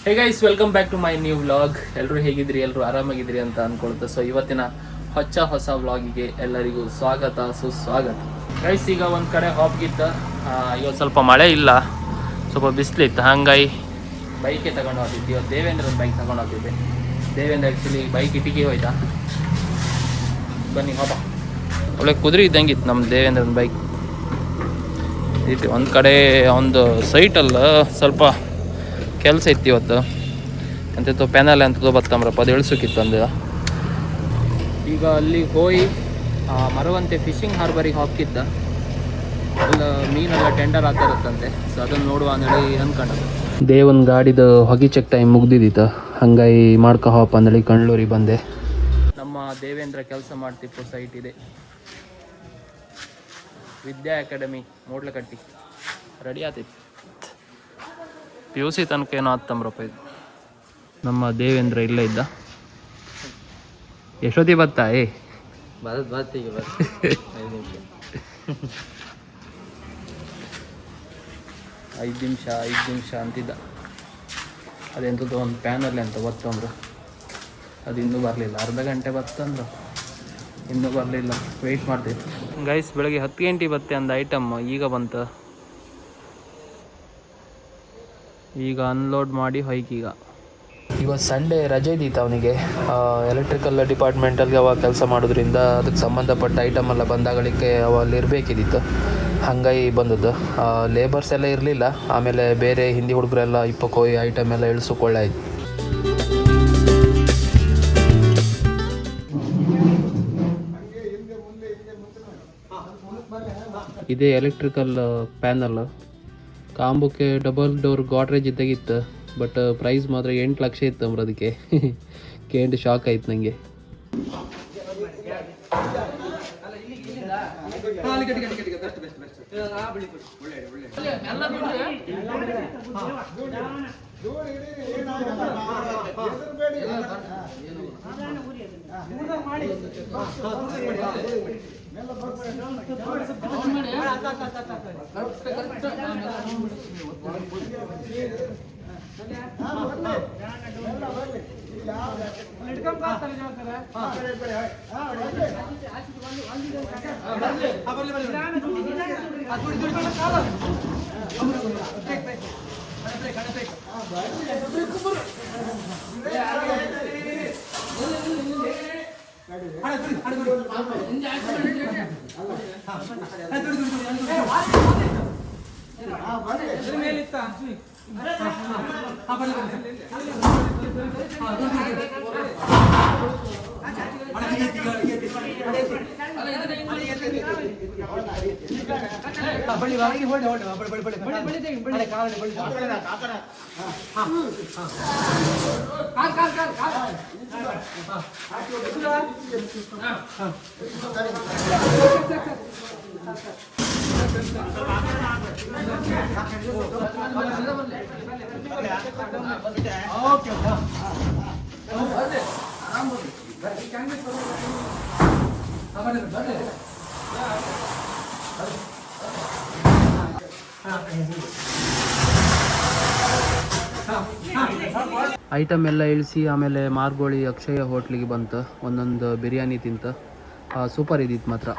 Hey guys, welcome back to my new vlog. ಎಲ್ಲರೂ ಹೇಗಿದ್ರಿ? ಎಲ್ಲರೂ ಆರಾಮಾಗಿದ್ರಿ ಅಂತ ಅಂದ್ಕೊಳ್ತಾ. ಸೊ ಇವತ್ತಿನ ಹೊಸ ವ್ಲಾಗಿಗೆ ಎಲ್ಲರಿಗೂ ಸ್ವಾಗತ, ಸುಸ್ವಾಗತ. ಗೈಸ್, ಈಗ ಒಂದು ಕಡೆ ಹಾಪ್ಗಿತ್ತ. ಇವತ್ತು ಸ್ವಲ್ಪ ಮಳೆ ಇಲ್ಲ, ಸ್ವಲ್ಪ ಬಿಸಿಲಿತ್ತು. ಹಂಗಾಗಿ ಬೈಕೆ ತಗೊಂಡು ಹೋಗ್ತಿದ್ದೆ. ಇವತ್ತು ದೇವೇಂದ್ರನ ಬೈಕ್ ತಗೊಂಡು ಹೋಗ್ತಿದ್ದೆ. ದೇವೇಂದ್ರ ಆ್ಯಕ್ಚುಲಿ ಬೈಕ್ ಇಟ್ಟಿಗೆ ಹೋಯ್ತಾ. ಬನ್ನಿ ಹೋಪ. ಒಳ್ಳೆ ಕುದುರೆ ಇದ್ದಂಗಿತ್ತು ನಮ್ಮ ದೇವೇಂದ್ರನ ಬೈಕ್. ಇತ್ತು ಒಂದು ಕಡೆ ಒಂದು ಸೈಟಲ್ಲ ಸ್ವಲ್ಪ ಕೆಲಸ ಇತ್ತು ಇವತ್ತು. ಅಂತಿತ್ತು ಪ್ಯಾನಲ್ ಅಂತದ್ದು ಬತ್ತಂಬ್ರಪ್ಪ, ಅದು ಇಳಿಸೋಕಿತ್ತು ಅಂದ. ಈಗ ಅಲ್ಲಿಗೆ ಹೋಗಿ ಮರವಂತೆ ಫಿಶಿಂಗ್ ಹಾರ್ಬರಿಗೆ ಹಾಕಿದ್ದ. ಎಲ್ಲ ಮೀನೆಲ್ಲ ಟೆಂಡರ್ ಆಗ್ತಿರುತ್ತಂತೆ. ಸೊ ಅದನ್ನು ನೋಡುವ ಅಂದೇಳಿ ಅಂದ್ಕೊಂಡದ್ದು. ದೇವನ್ ಗಾಡಿದು ಹೊಗೆ ಚೆಕ್ ಟೈಮ್ ಮುಗ್ದಿದ್ದಿತ್ತು. ಹಂಗಾಗಿ ಮಾಡ್ಕೊ ಹಾಪ ಅಂದೇಳಿ ಕಣ್ಣೂರಿಗೆ ಬಂದೆ. ನಮ್ಮ ದೇವೇಂದ್ರ ಕೆಲಸ ಮಾಡ್ತಿತ್ತು ಸೈಟ್ ಇದೆ, ವಿದ್ಯಾ ಅಕಾಡೆಮಿ ಮೂಡ್ಲಕಟ್ಟಿ. ರೆಡಿ ಆತಿತ್ತು. PUC ತನಕ ಏನೋ ಆತ್ತಂಬ್ರಪ್ಪ ಇದು. ನಮ್ಮ ದೇವೇಂದ್ರ ಇಲ್ಲೇ ಇದ್ದ. ಎಷ್ಟೊತ್ತಿ ಬತ್ತಾ? ಬರ್ತೀಗ 5 ನಿಮಿಷ ಅಂತಿದ್ದ. ಅದೆಂಥದ್ದು ಒಂದು ಪ್ಯಾನಲ್ಲಿ ಅಂತ ಬತ್ತಂದ್ರು. ಅದು ಇನ್ನೂ ಬರಲಿಲ್ಲ. ಅರ್ಧ ಗಂಟೆ ಬತ್ತಂದ್ರು, ಇನ್ನೂ ಬರಲಿಲ್ಲ. ವೆಯ್ಟ್ ಮಾಡ್ತಿತ್ತು. ಗೈಸ್, ಬೆಳಗ್ಗೆ 10 ಗಂಟೆ ಬತ್ತೆ ಅಂದ ಐಟಮ್ ಈಗ ಬಂತು. ಈಗ ಅನ್ಲೋಡ್ ಮಾಡಿ ಹೊಯ್ಕೀಗ. ಇವತ್ತು ಸಂಡೇ ರಜೆ ಇದ್ದಿತ್ತು ಅವನಿಗೆ. ಎಲೆಕ್ಟ್ರಿಕಲ್ ಡಿಪಾರ್ಟ್ಮೆಂಟಲ್ಲಿ ಅವ ಕೆಲಸ ಮಾಡೋದ್ರಿಂದ ಅದಕ್ಕೆ ಸಂಬಂಧಪಟ್ಟ ಐಟಮ್ ಎಲ್ಲ ಬಂದಾಗಲಿಕ್ಕೆ ಅವ ಅಲ್ಲಿ ಇರಬೇಕಿದ್ದಿತ್ತು. ಹಂಗಾಗಿ ಬಂದದ್ದು. ಲೇಬರ್ಸ್ ಎಲ್ಲ ಇರಲಿಲ್ಲ. ಆಮೇಲೆ ಬೇರೆ ಹಿಂದಿ ಹುಡುಗರೆಲ್ಲ ಇಪ್ಪಕ್ಕೋಯಿ ಐಟಮ್ ಎಲ್ಲ ಇಳಿಸ್ಕೊಳ್ಳಾಯ್ತು. ಇದೇ ಎಲೆಕ್ಟ್ರಿಕಲ್ ಪ್ಯಾನಲ್. ಕಾಂಬಕ್ಕೆ ಡಬಲ್ ಡೋರ್ ಗಾಡ್ರೇಜ್ ಇದ್ದಾಗಿತ್ತು. ಬಟ್ ಪ್ರೈಸ್ ಮಾತ್ರ 8 ಲಕ್ಷ ಇತ್ತು ಅಂಬ್ರ. ಅದಕ್ಕೆ ಕೇಂದ್ರ ಶಾಕ್ ಆಯ್ತು ನನಗೆ. ಐಟಮ್ ಎಲ್ಲ ಇಳಿಸಿ ಆಮೇಲೆ ಮಾರ್ಗೋಳಿ ಅಕ್ಷಯ ಹೋಟ್ಲಿಗೆ ಬಂತು. ಒಂದೊಂದು ಬಿರಿಯಾನಿ ತಿಂತ. ಸೂಪರ್ ಇದ್ದಿತ್ತು ಮಾತ್ರ.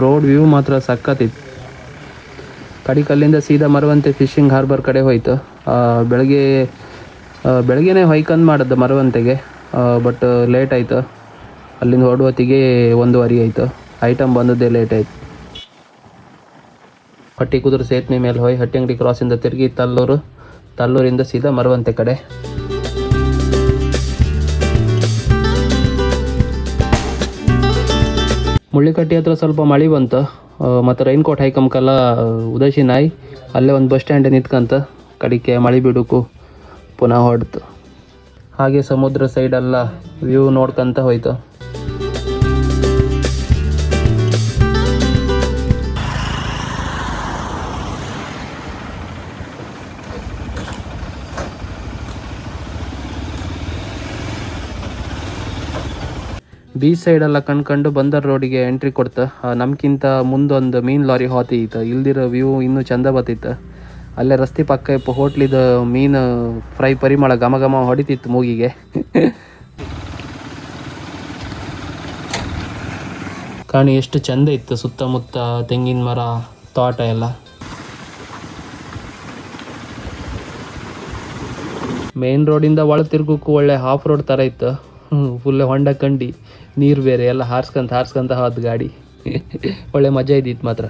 ರೋಡ್ ವ್ಯೂ ಮಾತ್ರ ಸಖತ್ತಿತ್ತು. ಕಡಿಕಲ್ಲಿಂದ ಸೀದಾ ಮರವಂತೆ ಫಿಶಿಂಗ್ ಹಾರ್ಬರ್ ಕಡೆ ಹೋಯ್ತು. ಬೆಳಗ್ಗೆನೇ ಹೊಯ್ಕಂದು ಮಾಡಿದ್ದು ಮರವಂತೆಗೆ. ಬಟ್ ಲೇಟ್ ಆಯಿತು. ಅಲ್ಲಿಂದ ಹೊರಡುವತ್ತಿಗೆ 1:15 ಆಯಿತು. ಐಟಮ್ ಬಂದದ್ದೇ ಲೇಟ್ ಆಯಿತು. ಹಟ್ಟಿ ಕುದುರೆ ಸೇತುವೆ ಮೇಲೆ ಹೋಗಿ ಹಟ್ಟಿಯಂಗಡಿ ಕ್ರಾಸಿಂದ ತಿರುಗಿ ತಲ್ಲೂರಿಂದ ಸೀದಾ ಮರವಂತೆ ಕಡೆ. ಮುಳ್ಳಿಕಟ್ಟಿ ಹತ್ರ ಸ್ವಲ್ಪ ಮಳೆ ಬಂತು. ಮತ್ತು ರೈನ್ಕೋಟ್ ಹಾಯ್ಕೊಂಬಕಲ್ಲ ಉದಾಸಿ ನಾಯಿ ಅಲ್ಲೇ ಒಂದು ಬಸ್ ಸ್ಟ್ಯಾಂಡ್ ನಿಂತ್ಕಂತ ಕಡಿಕೆ ಮಳೆ ಬಿಡುಕು ಪುನಃ ಹೊಡ್ತು. ಹಾಗೆ ಸಮುದ್ರ ಸೈಡೆಲ್ಲ ವ್ಯೂ ನೋಡ್ಕೊಂತ ಹೋಯ್ತು. ಬೀಚ್ ಸೈಡೆಲ್ಲ ಕಣ್ಕಂಡು ಬಂದರ್ ರೋಡಿಗೆ ಎಂಟ್ರಿ ಕೊಡ್ತ ನಮ್ಗಿಂತ ಮುಂದೊಂದು ಮೀನು ಲಾರಿ ಹೋತಿತ್ತು. ಇಲ್ದಿರೋ ವ್ಯೂ ಇನ್ನೂ ಚಂದ ಬತ್ತಿತ್ತು. ಅಲ್ಲೇ ರಸ್ತೆ ಪಕ್ಕ ಇಪ್ಪ ಹೋಟ್ಲಿದ ಮೀನು ಫ್ರೈ ಪರಿಮಳ ಘಮ ಘಮ ಹೊಡಿತಿತ್ತು ಮೂಗಿಗೆ. ಕಾಣಿ ಎಷ್ಟು ಚಂದ ಇತ್ತು ಸುತ್ತಮುತ್ತ ತೆಂಗಿನ ಮರ ತೋಟ ಎಲ್ಲ. ಮೇನ್ ರೋಡಿಂದ ಒಳ ತಿರ್ಗೋಕ್ಕೂ ಒಳ್ಳೆ ಹಾಫ್ ರೋಡ್ ಥರ ಇತ್ತು. ಫುಲ್ ಹೊಂಡ ಕಂಡಿ ನೀರು ಬೇರೆ ಎಲ್ಲ ಹಾರ್ಸ್ಕೊಂತ ಹೋದ ಗಾಡಿ. ಒಳ್ಳೆ ಮಜಾ ಇದ್ದಿತ್ತು ಮಾತ್ರ.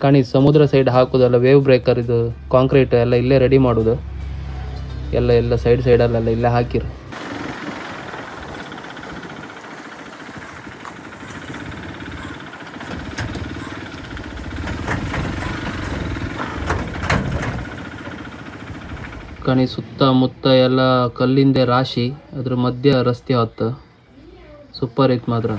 ಕಾಣಿ ಸಮುದ್ರ ಸೈಡ್ ಹಾಕೋದಲ್ಲ ವೇವ್ ಬ್ರೇಕರ್ ಇದು ಕಾಂಕ್ರೀಟ್ ಎಲ್ಲ ಇಲ್ಲೇ ರೆಡಿ ಮಾಡೋದು. ಎಲ್ಲ ಸೈಡಲ್ಲೆಲ್ಲ ಇಲ್ಲೇ ಹಾಕಿರು. ಕಾಣಿ ಸುತ್ತಮುತ್ತ ಎಲ್ಲ ಕಲ್ಲಿಂದೆ ರಾಶಿ, ಅದ್ರ ಮಧ್ಯ ರಸ್ತೆ ಹೊತ್ತು ಸೂಪರ್ ಐತ್ ಮಾತ್ರ.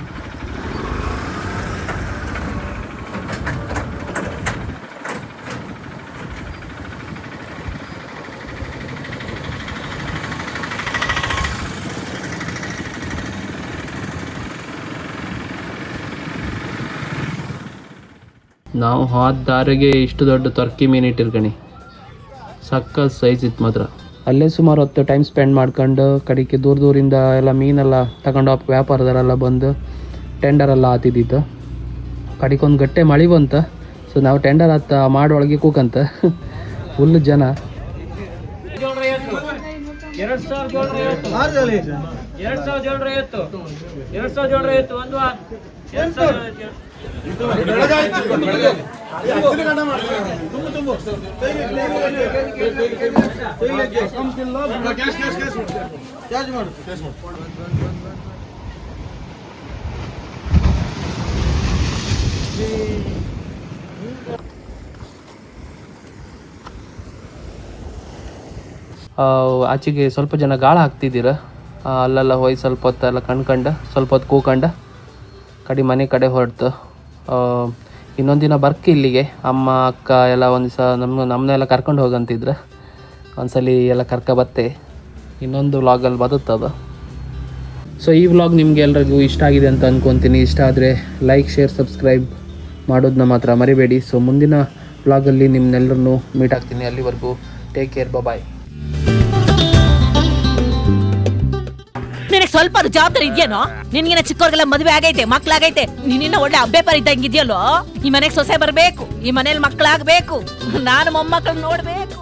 ನಾವು ಹೋದ ದಾರಿಗೆ ಇಷ್ಟು ದೊಡ್ಡ ಟರ್ಕಿ ಮೀನು ಇಟ್ಟಿರ್ಕಣಿ, ಸಕ್ಕ ಸೈಜ್ ಇತ್ತು ಮಾತ್ರ. ಅಲ್ಲೇ ಸುಮಾರು ಹೊತ್ತು ಟೈಮ್ ಸ್ಪೆಂಡ್ ಮಾಡ್ಕೊಂಡು ಕಡೆಗೆ ದೂರದಿಂದ ಎಲ್ಲ ಮೀನೆಲ್ಲ ತಗೊಂಡು ಹೋಗಿ ವ್ಯಾಪಾರದವರೆಲ್ಲ ಬಂದು ಟೆಂಡರೆಲ್ಲ ಆತಿದ್ದಿತ್ತು. ಕಡೆಗೊಂದು ಗಟ್ಟೆ ಮಳೆ ಬಂತ. ಸೊ ನಾವು ಟೆಂಡರ್ ಮಾಡೊಳಗೆ ಕೂಕಂತ ಫುಲ್ ಜನ. ಆಚೆಗೆ ಸ್ವಲ್ಪ ಜನ ಗಾಳ ಹಾಕ್ತಿದ್ದೀರ. ಅಲ್ಲೆಲ್ಲ ಹೋಗಿ ಸ್ವಲ್ಪ ಹೊತ್ತೆಲ್ಲ ಕಣ್ಕಂಡು ಸ್ವಲ್ಪ ಹೊತ್ತು ಕೂಕಂಡು ಮನೆ ಕಡೆ ಹೊರಡ್ತು. ಇನ್ನೊಂದು ದಿನ ಬರ್ಕಿ ಇಲ್ಲಿಗೆ ಅಮ್ಮ ಅಕ್ಕ ಎಲ್ಲ ಒಂದು ದಿವಸ ನಮ್ಮನ್ನೆಲ್ಲ ಕರ್ಕೊಂಡು ಹೋಗಂತಿದ್ರು. ಒಂದ್ಸಲಿ ಎಲ್ಲ ಬತ್ತೆ ಇನ್ನೊಂದು ವ್ಲಾಗಲ್ಲಿ ಬದುತ್ತದ. ಸೊ ಈ ವ್ಲಾಗ್ ನಿಮಗೆ ಎಲ್ರಿಗೂ ಇಷ್ಟ ಆಗಿದೆ ಅಂತ ಅಂದ್ಕೊತೀನಿ. ಇಷ್ಟ ಆದರೆ ಲೈಕ್, ಶೇರ್, ಸಬ್ಸ್ಕ್ರೈಬ್ ಮಾಡೋದನ್ನ ಮಾತ್ರ ಮರಿಬೇಡಿ. ಸೊ ಮುಂದಿನ ವ್ಲಾಗಲ್ಲಿ ನಿಮ್ಮನ್ನೆಲ್ಲರನ್ನೂ ಮೀಟ್ ಆಗ್ತೀನಿ. ಅಲ್ಲಿವರೆಗೂ ಟೇಕ್ ಕೇರ್, ಬಾಯ್. ನಿನಗೆ ಸ್ವಲ್ಪ ಜವಾಬ್ದಾರಿ ಇದೆಯೇನೋ? ನಿನ್ಗಿನ ಚಿಕ್ಕವ್ರಿಗೆಲ್ಲ ಮದುವೆ ಆಗೈತೆ, ಮಕ್ಳಾಗೈತೆ, ನೀನಿನ್ನ ಒಳ್ಳೆ ಅಬ್ಬೇಪರ್ ಇದ್ದಂಗಿದ್ಯಲ್ಲೋ. ಈ ಮನೆಗೆ ಸೊಸೆ ಬರ್ಬೇಕು, ಈ ಮನೇಲಿ ಮಕ್ಕಳಾಗ್ಬೇಕು, ನಾನು ಮೊಮ್ಮಕ್ಕಳನ್ನ ನೋಡ್ಬೇಕು.